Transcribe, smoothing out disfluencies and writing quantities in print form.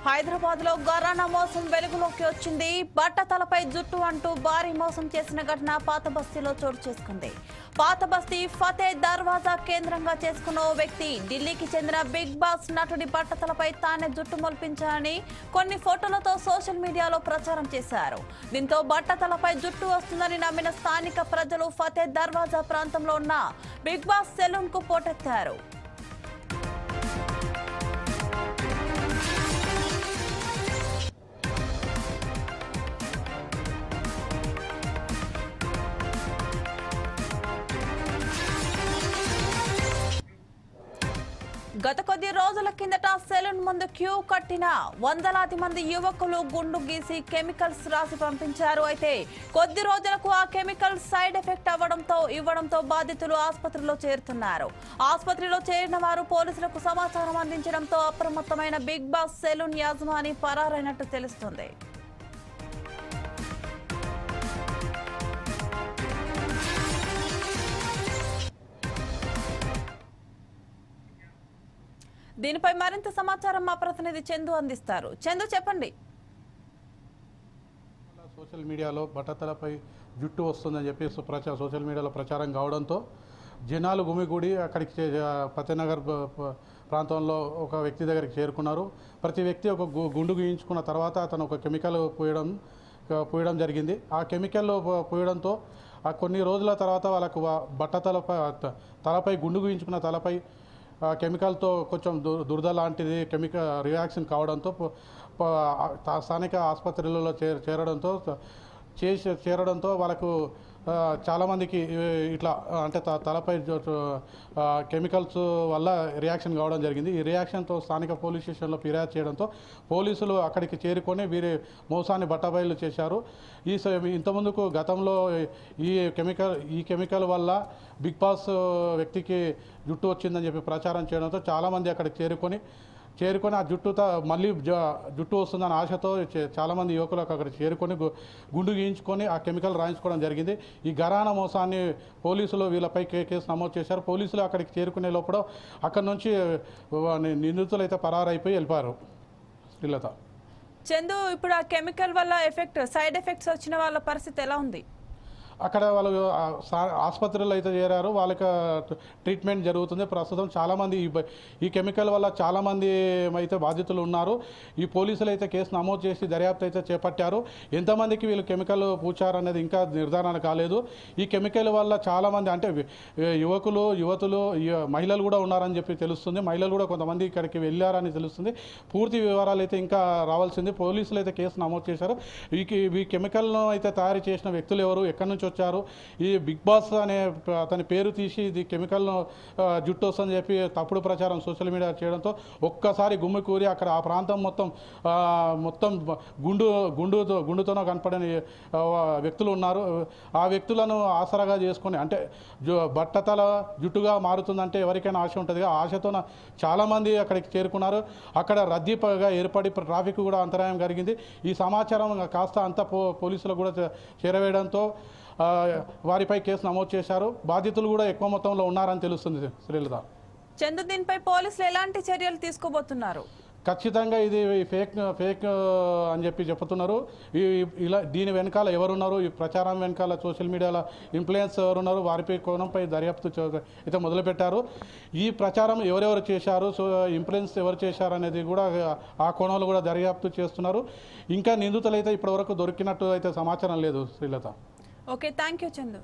హైదరాబాద్లో గరానా మోసం వెలుగులోకి వచ్చింది. బట్టతలపై జుట్టు అంటూ భారీ మోసం చేసిన ఘటన పాత బస్తీలో చోటు చేసుకుంది. పాత బస్తీ ఫతే దర్వాజా కేంద్రంగా చేసుకున్న ఓ వ్యక్తి ఢిల్లీకి చెందిన బిగ్ బాస్ నటుడి బట్టతలపై తానే జుట్టు మొలిపించాలని కొన్ని ఫోటోలతో సోషల్ మీడియాలో ప్రచారం చేశారు. దీంతో బట్టతలపై జుట్టు వస్తుందని నమ్మిన స్థానిక ప్రజలు ఫతే దర్వాజా ప్రాంతంలో ఉన్న బిగ్ బాస్ సెలూన్ కు పోటెత్తారు. గత కొద్ది రోజుల కిందట సెలూన్ ముందు క్యూ కట్టిన వందలాది మంది యువకులు గుండు గీసి కెమికల్స్ రాసి పంపించారు. అయితే కొద్ది రోజులకు ఆ కెమికల్ సైడ్ ఎఫెక్ట్ ఇవ్వడంతో బాధితులు ఆసుపత్రిలో చేరుతున్నారు. ఆసుపత్రిలో చేరిన వారు పోలీసులకు సమాచారం అందించడంతో అప్రమత్తమైన బిగ్ బాస్ సెలూన్ యాజమాని పరారైనట్టు తెలుస్తుంది. దీనిపై మరింత సమాచారం మా ప్రతినిధి చందు అందిస్తారు. చందు, చెప్పండి. సోషల్ మీడియాలో బట్టతలపై జుట్టు వస్తుందని చెప్పి సోషల్ మీడియాలో ప్రచారం కావడంతో జనాలు గుమిగూడి అక్కడికి ఫతేనగర్ ప్రాంతంలో ఒక వ్యక్తి దగ్గరికి చేరుకున్నారు. ప్రతి వ్యక్తి ఒక గుండు గీయించుకున్న తర్వాత అతను ఒక కెమికల్ పోయడం జరిగింది. ఆ కెమికల్ పోయడంతో ఆ కొన్ని రోజుల తర్వాత వాళ్ళకు తలపై గుండు గీయించుకున్న తలపై కెమికల్తో కొంచెం దురద లాంటిది కెమికల్ రియాక్షన్ కావడంతో స్థానిక ఆసుపత్రులలో చేరడంతో వాళ్ళకు చాలామందికి ఇట్లా అంటే తలపై కెమికల్స్ వల్ల రియాక్షన్ కావడం జరిగింది. ఈ రియాక్షన్తో స్థానిక పోలీస్ స్టేషన్లో ఫిర్యాదు చేయడంతో పోలీసులు అక్కడికి చేరుకొని వీరి మోసాన్ని బట్టబయలు చేశారు. ఇంతకుముందుకు గతంలో ఈ కెమికల్ వల్ల బిగ్ బాస్ వ్యక్తికి జుట్టు వచ్చిందని చెప్పి ప్రచారం చేయడంతో చాలామంది అక్కడికి చేరుకొని ఆ మళ్ళీ జుట్టు వస్తుందని ఆశతో చాలామంది యువకులకు అక్కడ చేరుకొని గుండు గీయించుకొని ఆ కెమికల్ రాయించుకోవడం జరిగింది. ఈ గరానా మోసాన్ని పోలీసులు వీళ్ళపై కేసు నమోదు చేశారు. పోలీసులు అక్కడికి చేరుకునే లోపల అక్కడి నుంచి నిందితులు అయితే పరారైపోయి వెళ్ళిపోయారు. శ్రీలత, చందు, ఇప్పుడు ఆ కెమికల్ వల్ల సైడ్ ఎఫెక్ట్స్ వచ్చిన వాళ్ళ పరిస్థితి ఎలా ఉంది? అక్కడ వాళ్ళు ఆసుపత్రిలో అయితే చేరారు. వాళ్ళకి ట్రీట్మెంట్ జరుగుతుంది. ప్రస్తుతం చాలామంది ఈ కెమికల్ వల్ల చాలామంది అయితే బాధితులు ఉన్నారు. ఈ పోలీసులు అయితే కేసు నమోదు చేసి దర్యాప్తు అయితే చేపట్టారు. ఎంతమందికి వీళ్ళు కెమికల్ పూచారనేది ఇంకా నిర్ధారణ కాలేదు. ఈ కెమికల్ వల్ల చాలామంది అంటే యువతులు మహిళలు కూడా ఉన్నారని చెప్పి తెలుస్తుంది. మహిళలు కూడా కొంతమంది ఇక్కడికి వెళ్ళారని తెలుస్తుంది. పూర్తి వివరాలు అయితే ఇంకా రావాల్సింది. పోలీసులు అయితే కేసు నమోదు చేశారు. ఈ కెమికల్ను అయితే తయారు చేసిన వ్యక్తులు ఎవరు, ఎక్కడి నుంచి వచ్చారు, ఈ బిగ్ బాస్ అనే అతని పేరు తీసి ఇది కెమికల్ను జుట్టు వస్తుందని చెప్పి తప్పుడు ప్రచారం సోషల్ మీడియా చేయడంతో ఒక్కసారి గుమ్మికూరి అక్కడ ఆ ప్రాంతం మొత్తం గుండుతోనో కనపడని వ్యక్తులు ఉన్నారు. ఆ వ్యక్తులను ఆసరాగా చేసుకొని అంటే బట్టతల జుట్టుగా మారుతుందంటే ఎవరికైనా ఆశ ఉంటుంది. ఆ ఆశతో చాలామంది అక్కడికి చేరుకున్నారు. అక్కడ రద్దీగా ఏర్పడి ట్రాఫిక్ కూడా అంతరాయం జరిగింది. ఈ సమాచారం కాస్త అంతా పోలీసులకు కూడా చేరవేయడంతో వారిపై కేసు నమోదు చేశారు. బాధితులు కూడా ఎక్కువ మొత్తంలో ఉన్నారని తెలుస్తుంది. శ్రీలత, చందు, దీనిపై పోలీసులు ఎలాంటి చర్యలు తీసుకోబోతున్నారు? ఖచ్చితంగా ఇది ఫేక్ అని చెప్పి చెప్తున్నారు. దీని వెనకాల ఎవరున్నారు, ఈ ప్రచారం వెనకాల సోషల్ మీడియాలో ఇన్ఫ్లుయెన్స్ ఎవరున్నారు, వారిపై కోణంపై దర్యాప్తు అయితే మొదలుపెట్టారు. ఈ ప్రచారం ఎవరెవరు చేశారు, ఇన్ఫ్లుయెన్స్ ఎవరు చేశారు అనేది కూడా ఆ కోణంలో కూడా దర్యాప్తు చేస్తున్నారు. ఇంకా నిందితులు అయితే ఇప్పటివరకు దొరికినట్టు అయితే సమాచారం లేదు. Srilatha, okay, thank you Chandu.